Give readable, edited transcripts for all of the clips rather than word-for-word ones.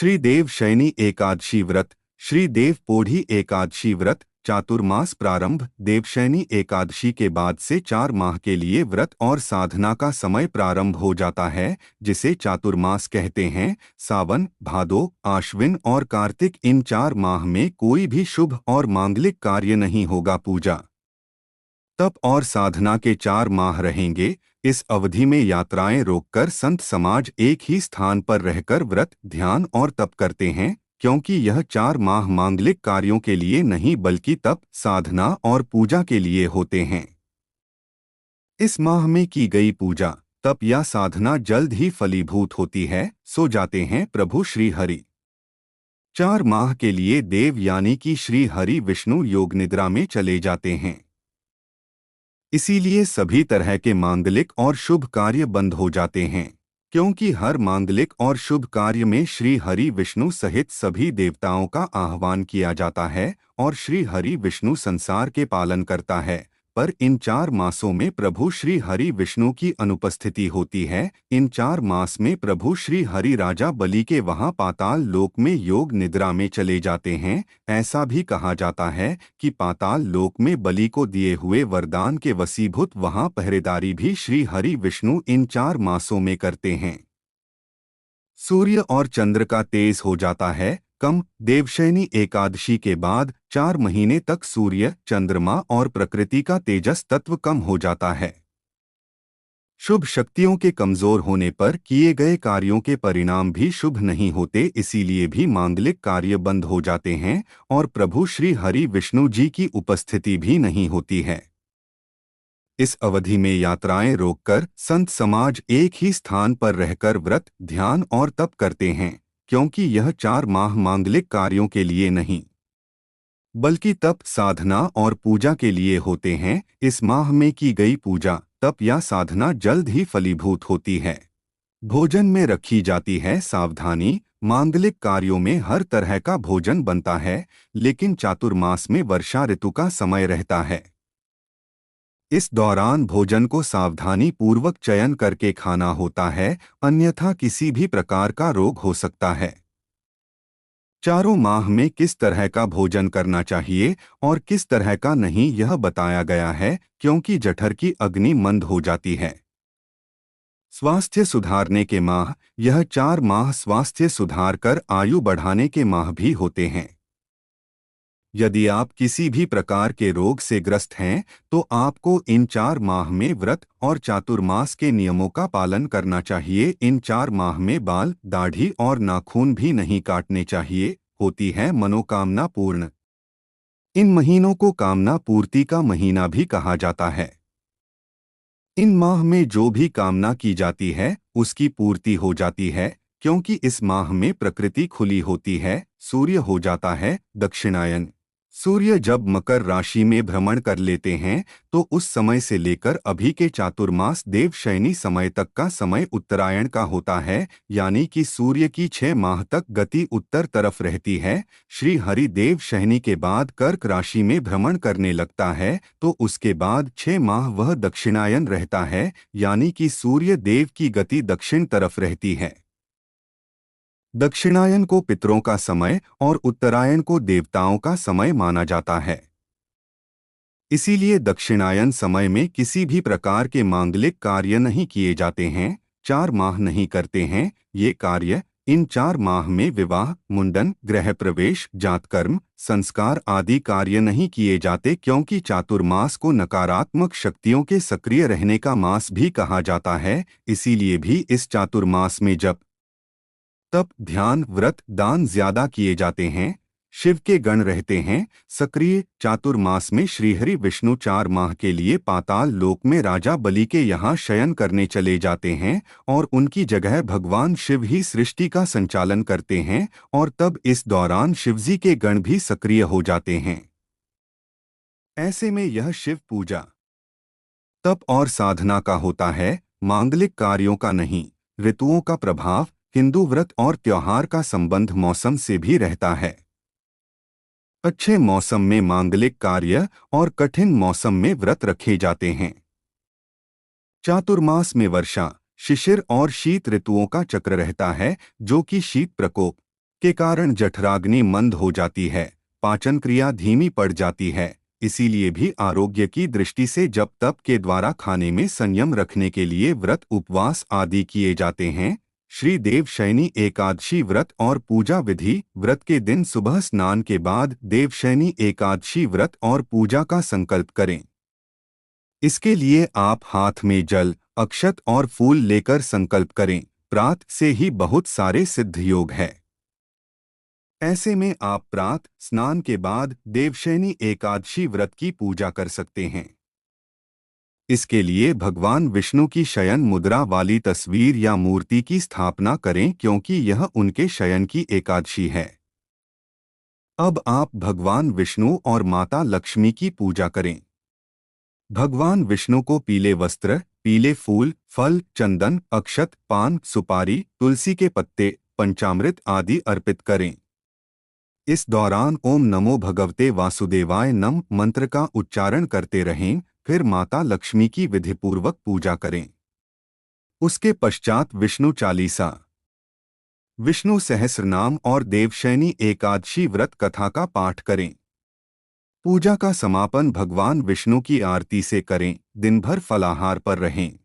श्री देव शयनी एकादशी व्रत, श्री देव पोढ़ी एकादशी व्रत। चातुर्मास प्रारंभ। देवशयनी एकादशी के बाद से 4 माह के लिए व्रत और साधना का समय प्रारंभ हो जाता है, जिसे चातुर्मास कहते हैं। सावन, भादो, आश्विन और कार्तिक, इन 4 माह में कोई भी शुभ और मांगलिक कार्य नहीं होगा। पूजा, तप और साधना के 4 माह रहेंगे। इस अवधि में यात्राएं रोककर संत समाज एक ही स्थान पर रहकर व्रत, ध्यान और तप करते हैं, क्योंकि यह 4 माह मांगलिक कार्यों के लिए नहीं बल्कि तप, साधना और पूजा के लिए होते हैं। इस माह में की गई पूजा, तप या साधना जल्द ही फलीभूत होती है। सो जाते हैं प्रभु श्री हरि। 4 माह के लिए देव यानी कि श्री हरि विष्णु योग निद्रा में चले जाते हैं। इसीलिए सभी तरह के मांगलिक और शुभ कार्य बंद हो जाते हैं, क्योंकि हर मांगलिक और शुभ कार्य में श्री हरि विष्णु सहित सभी देवताओं का आह्वान किया जाता है और श्री हरि विष्णु संसार के पालन करता है। पर इन 4 मासों में प्रभु श्री हरि विष्णु की अनुपस्थिति होती है। इन 4 मास में प्रभु श्री हरि राजा बलि के वहां पाताल लोक में योग निद्रा में चले जाते हैं। ऐसा भी कहा जाता है कि पाताल लोक में बलि को दिए हुए वरदान के वसीभूत वहां पहरेदारी भी श्री हरि विष्णु इन 4 मासों में करते हैं। सूर्य और चंद्र का तेज हो जाता है कम। देवशयनी एकादशी के बाद 4 महीने तक सूर्य, चंद्रमा और प्रकृति का तेजस तत्व कम हो जाता है। शुभ शक्तियों के कमजोर होने पर किए गए कार्यों के परिणाम भी शुभ नहीं होते, इसीलिए भी मांगलिक कार्य बंद हो जाते हैं और प्रभु श्री हरि विष्णु जी की उपस्थिति भी नहीं होती है। इस अवधि में यात्राएं रोककर संत समाज एक ही स्थान पर रहकर व्रत, ध्यान और तप करते हैं, क्योंकि यह 4 माह मांगलिक कार्यों के लिए नहीं बल्कि तप, साधना और पूजा के लिए होते हैं। इस माह में की गई पूजा, तप या साधना जल्द ही फलीभूत होती है। भोजन में रखी जाती है सावधानी। मांगलिक कार्यों में हर तरह का भोजन बनता है, लेकिन चातुर्मास में वर्षा ऋतु का समय रहता है। इस दौरान भोजन को सावधानी पूर्वक चयन करके खाना होता है, अन्यथा किसी भी प्रकार का रोग हो सकता है। 4 माह में किस तरह का भोजन करना चाहिए और किस तरह का नहीं, यह बताया गया है, क्योंकि जठर की अग्नि मंद हो जाती है। स्वास्थ्य सुधारने के माह, यह 4 माह स्वास्थ्य सुधार कर आयु बढ़ाने के माह भी होते हैं। यदि आप किसी भी प्रकार के रोग से ग्रस्त हैं, तो आपको इन 4 माह में व्रत और चातुर्मास के नियमों का पालन करना चाहिए। इन 4 माह में बाल, दाढ़ी और नाखून भी नहीं काटने चाहिए। होती है मनोकामना पूर्ण। इन महीनों को कामना पूर्ति का महीना भी कहा जाता है। इन माह में जो भी कामना की जाती है, उसकी पूर्ति हो जाती है, क्योंकि इस माह में प्रकृति खुली होती है। सूर्य हो जाता है दक्षिणायन। सूर्य जब मकर राशि में भ्रमण कर लेते हैं, तो उस समय से लेकर अभी के चातुर्मास देवशयनी समय तक का समय उत्तरायण का होता है, यानी कि सूर्य की 6 माह तक गति उत्तर तरफ रहती है। श्री हरि देवशयनी के बाद कर्क राशि में भ्रमण करने लगता है, तो उसके बाद 6 माह वह दक्षिणायन रहता है, यानी कि सूर्य देव की गति दक्षिण तरफ रहती है। दक्षिणायन को पितरों का समय और उत्तरायण को देवताओं का समय माना जाता है। इसीलिए दक्षिणायन समय में किसी भी प्रकार के मांगलिक कार्य नहीं किए जाते हैं। 4 माह नहीं करते हैं ये कार्य। इन 4 माह में विवाह, मुंडन, गृह प्रवेश, जातकर्म, संस्कार आदि कार्य नहीं किए जाते, क्योंकि चातुर्मास को नकारात्मक शक्तियों के सक्रिय रहने का मास भी कहा जाता है। इसीलिए भी इस चातुर्मास में जप, तप, ध्यान, व्रत, दान ज्यादा किए जाते हैं। शिव के गण रहते हैं सक्रिय। चातुर्मास में श्रीहरि विष्णु 4 माह के लिए पाताल लोक में राजा बलि के यहाँ शयन करने चले जाते हैं और उनकी जगह भगवान शिव ही सृष्टि का संचालन करते हैं, और तब इस दौरान शिवजी के गण भी सक्रिय हो जाते हैं। ऐसे में यह शिव पूजा, तप और साधना का होता है, मांगलिक कार्यों का नहीं। ऋतुओं का प्रभाव, हिंदू व्रत और त्योहार का संबंध मौसम से भी रहता है। अच्छे मौसम में मांगलिक कार्य और कठिन मौसम में व्रत रखे जाते हैं। चातुर्मास में वर्षा, शिशिर और शीत ऋतुओं का चक्र रहता है, जो कि शीत प्रकोप, के कारण जठराग्नि मंद हो जाती है, पाचन क्रिया धीमी पड़ जाती है। इसीलिए भी आरोग्य की दृष्टि से जप तप के द्वारा खाने में संयम रखने के लिए व्रत उपवास आदि किए जाते हैं। श्री देवशयनी एकादशी व्रत और पूजा विधि। व्रत के दिन सुबह स्नान के बाद देवशयनी एकादशी व्रत और पूजा का संकल्प करें। इसके लिए आप हाथ में जल, अक्षत और फूल लेकर संकल्प करें। प्रात से ही बहुत सारे सिद्ध योग है। ऐसे में आप प्रात स्नान के बाद देवशयनी एकादशी व्रत की पूजा कर सकते हैं। इसके लिए भगवान विष्णु की शयन मुद्रा वाली तस्वीर या मूर्ति की स्थापना करें, क्योंकि यह उनके शयन की एकादशी है। अब आप भगवान विष्णु और माता लक्ष्मी की पूजा करें। भगवान विष्णु को पीले वस्त्र, पीले फूल, फल, चंदन, अक्षत, पान, सुपारी, तुलसी के पत्ते, पंचामृत आदि अर्पित करें। इस दौरान ओम नमो भगवते वासुदेवाय नम मंत्र का उच्चारण करते रहें। फिर माता लक्ष्मी की विधिपूर्वक पूजा करें। उसके पश्चात विष्णु चालीसा, विष्णु सहस्रनाम और देवशयनी एकादशी व्रत कथा का पाठ करें। पूजा का समापन भगवान विष्णु की आरती से करें। दिन भर फलाहार पर रहें।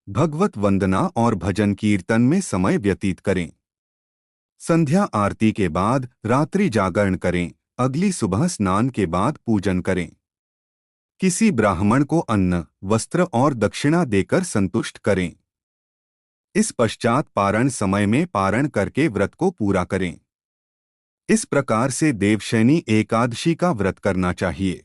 भगवत वंदना और भजन कीर्तन में समय व्यतीत करें। संध्या आरती के बाद रात्रि जागरण करें। अगली सुबह स्नान के बाद पूजन करें। किसी ब्राह्मण को अन्न, वस्त्र और दक्षिणा देकर संतुष्ट करें। इस पश्चात पारण समय में पारण करके व्रत को पूरा करें। इस प्रकार से देवशयनी एकादशी का व्रत करना चाहिए।